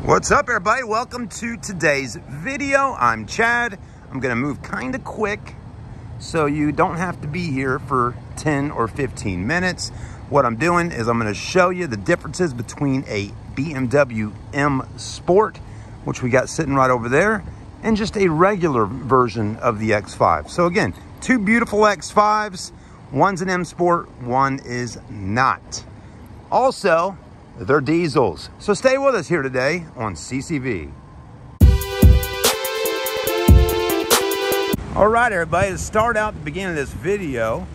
What's up, everybody? Welcome to today's video. I'm Chad. I'm gonna move kind of quick so you don't have to be here for 10 or 15 minutes. What I'm doing is I'm gonna show you the differences between a BMW M Sport, which we got sitting right over there, and just a regular version of the X5. So again, two beautiful X5s. One's an M Sport, one is not. Also, they're diesels. So stay with us here today on CCV. All right, everybody, to start out the beginning of this video,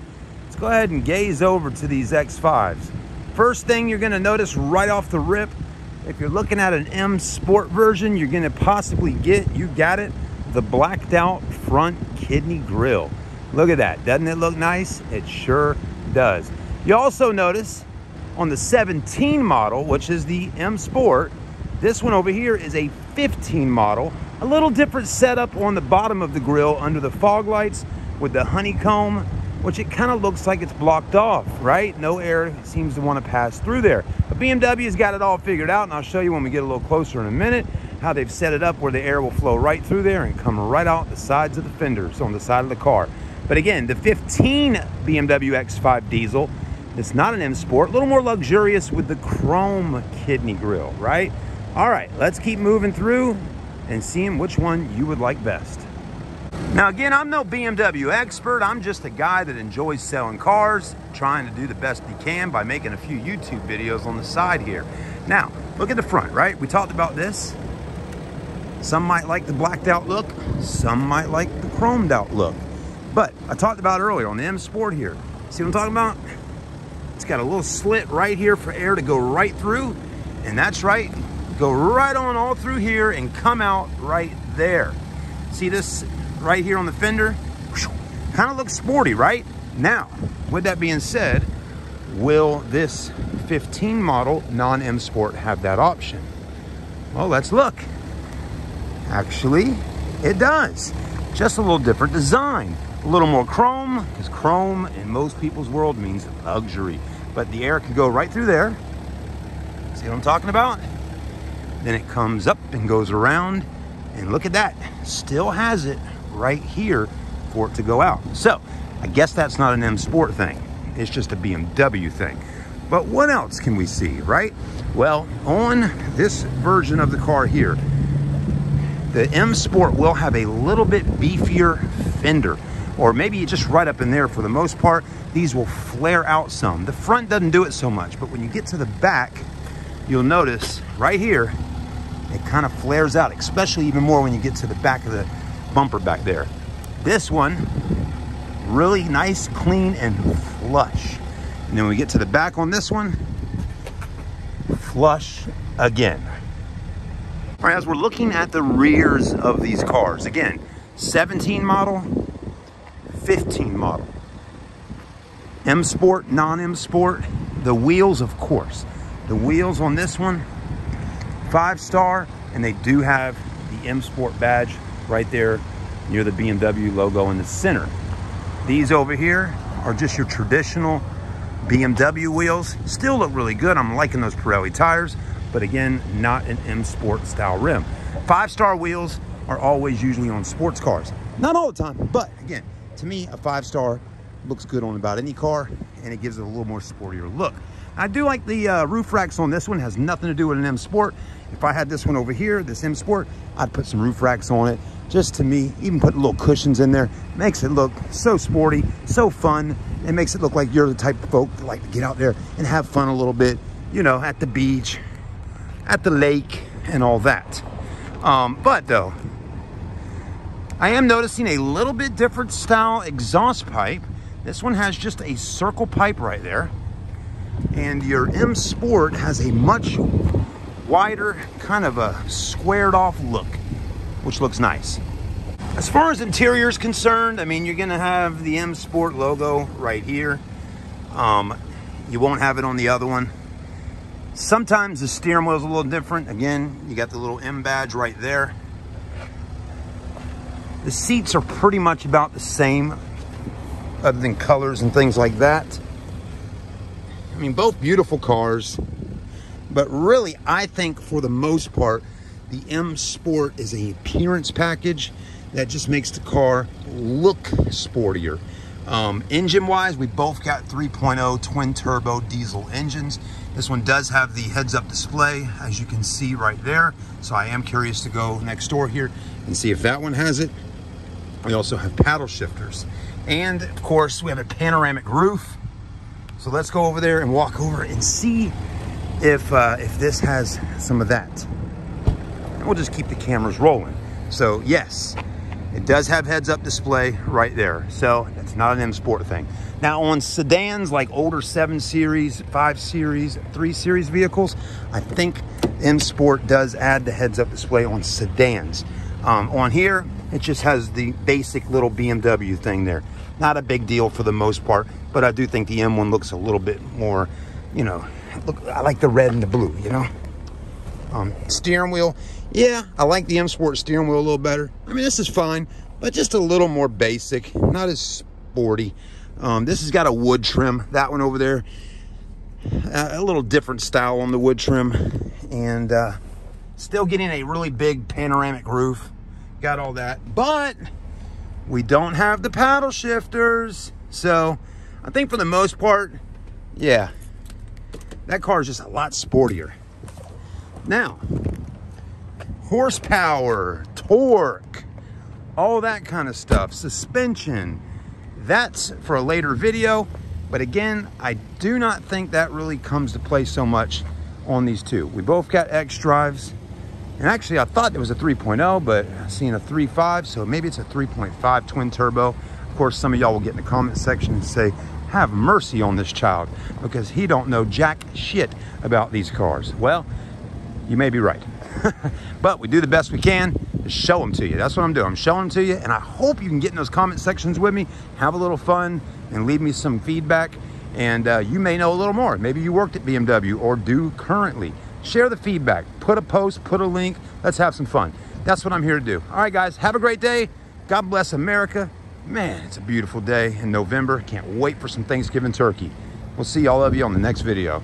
let's go ahead and gaze over to these X5s. First thing you're gonna notice right off the rip, if you're looking at an M Sport version, you're gonna possibly get, you got it, the blacked out front kidney grille. Look at that, doesn't it look nice? It sure does. You also notice on the 17 model, which is the M Sport, this one over here is a 15 model. A little different setup on the bottom of the grille under the fog lights with the honeycomb, which it kind of looks like it's blocked off, right? No air seems to want to pass through there. But BMW's got it all figured out, and I'll show you when we get a little closer in a minute how they've set it up where the air will flow right through there and come right out the sides of the fenders on the side of the car. But again, the 15 BMW X5 Diesel, it's not an M Sport, a little more luxurious with the chrome kidney grille, right? All right, let's keep moving through and seeing which one you would like best. Now again, I'm no BMW expert. I'm just a guy that enjoys selling cars, trying to do the best he can by making a few YouTube videos on the side here. Now, look at the front, right? We talked about this. Some might like the blacked out look. Some might like the chromed out look. But I talked about earlier on the M Sport here. See what I'm talking about? It's got a little slit right here for air to go right through, and that's right, go right on all through here and come out right there. See this right here on the fender? Kind of looks sporty, right? Now, with that being said, will this 15 model non-M Sport have that option? Well, let's look. Actually, it does. Just a little different design. A little more chrome, because chrome in most people's world means luxury. But the air can go right through there. See what I'm talking about? Then it comes up and goes around. And look at that. Still has it right here for it to go out. So, I guess that's not an M Sport thing. It's just a BMW thing. But what else can we see, right? Well, on this version of the car here, the M Sport will have a little bit beefier fender. Or maybe just right up in there for the most part. These will flare out some. The front doesn't do it so much, but when you get to the back, you'll notice right here, it kind of flares out, especially even more when you get to the back of the bumper back there. This one, really nice, clean, and flush. And then when we get to the back on this one, flush again. All right, as we're looking at the rears of these cars, again, 17 model, 15 model. M Sport, non-M Sport. The wheels, of course. The wheels on this one, 5-star, and they do have the M Sport badge right there near the BMW logo in the center. These over here are just your traditional BMW wheels. Still look really good. I'm liking those Pirelli tires, but again, not an M Sport style rim. 5-star wheels are always usually on sports cars. Not all the time, but again, to me, a 5-star looks good on about any car, and it gives it a little more sportier look. I do like the roof racks on this one. Has nothing to do with an M Sport. If I had this one over here, this M Sport, I'd put some roof racks on it. Just to me, even put little cushions in there, makes it look so sporty, so fun. It makes it look like you're the type of folk that like to get out there and have fun a little bit, you know, at the beach, at the lake, and all that. But though, I am noticing a little bit different style exhaust pipe. This one has just a circle pipe right there. And your M Sport has a much wider, kind of a squared off look, which looks nice. As far as interior is concerned, I mean, you're gonna have the M Sport logo right here. You won't have it on the other one. Sometimes the steering wheel is a little different. Again, you got the little M badge right there. The seats are pretty much about the same, other than colors and things like that. I mean, both beautiful cars, but really, I think for the most part, The M Sport is an appearance package that just makes the car look sportier. Engine-wise, we both got 3.0 twin-turbo diesel engines. This one does have the heads-up display, as you can see right there. So I am curious to go next door here and see if that one has it. We also have paddle shifters. And, of course, we have a panoramic roof. So let's go over there and walk over and see if this has some of that. And we'll just keep the cameras rolling. So, yes, it does have heads-up display right there. So it's not an M Sport thing. Now on sedans like older 7 Series, 5 Series, 3 Series vehicles, I think M Sport does add the heads-up display on sedans. On here, it just has the basic little BMW thing there. Not a big deal for the most part, but I do think the M1 looks a little bit more, you know, look, I like the red and the blue, you know. Steering wheel, yeah, I like the M Sport steering wheel a little better. I mean, this is fine, but just a little more basic, not as sporty. This has got a wood trim. That one over there, a little different style on the wood trim, and still getting a really big panoramic roof. Got all that, but we don't have the paddle shifters. So I think for the most part, yeah, that car is just a lot sportier. Now, horsepower, torque, all that kind of stuff, suspension, that's for a later video. But again, I do not think that really comes to play so much on these two. We both got xDrives. And actually, I thought it was a 3.0, but I've seen a 3.5, so maybe it's a 3.5 twin turbo. Of course, some of y'all will get in the comment section and say, have mercy on this child, because he don't know jack shit about these cars. Well, you may be right. But we do the best we can to show them to you. That's what I'm doing. I'm showing them to you, and I hope you can get in those comment sections with me, have a little fun, and leave me some feedback. And you may know a little more. Maybe you worked at BMW or do currently. Share the feedback, put a post, put a link. Let's have some fun. That's what I'm here to do. All right, guys, have a great day. God bless America. Man, it's a beautiful day in November. Can't wait for some Thanksgiving turkey. We'll see all of you on the next video.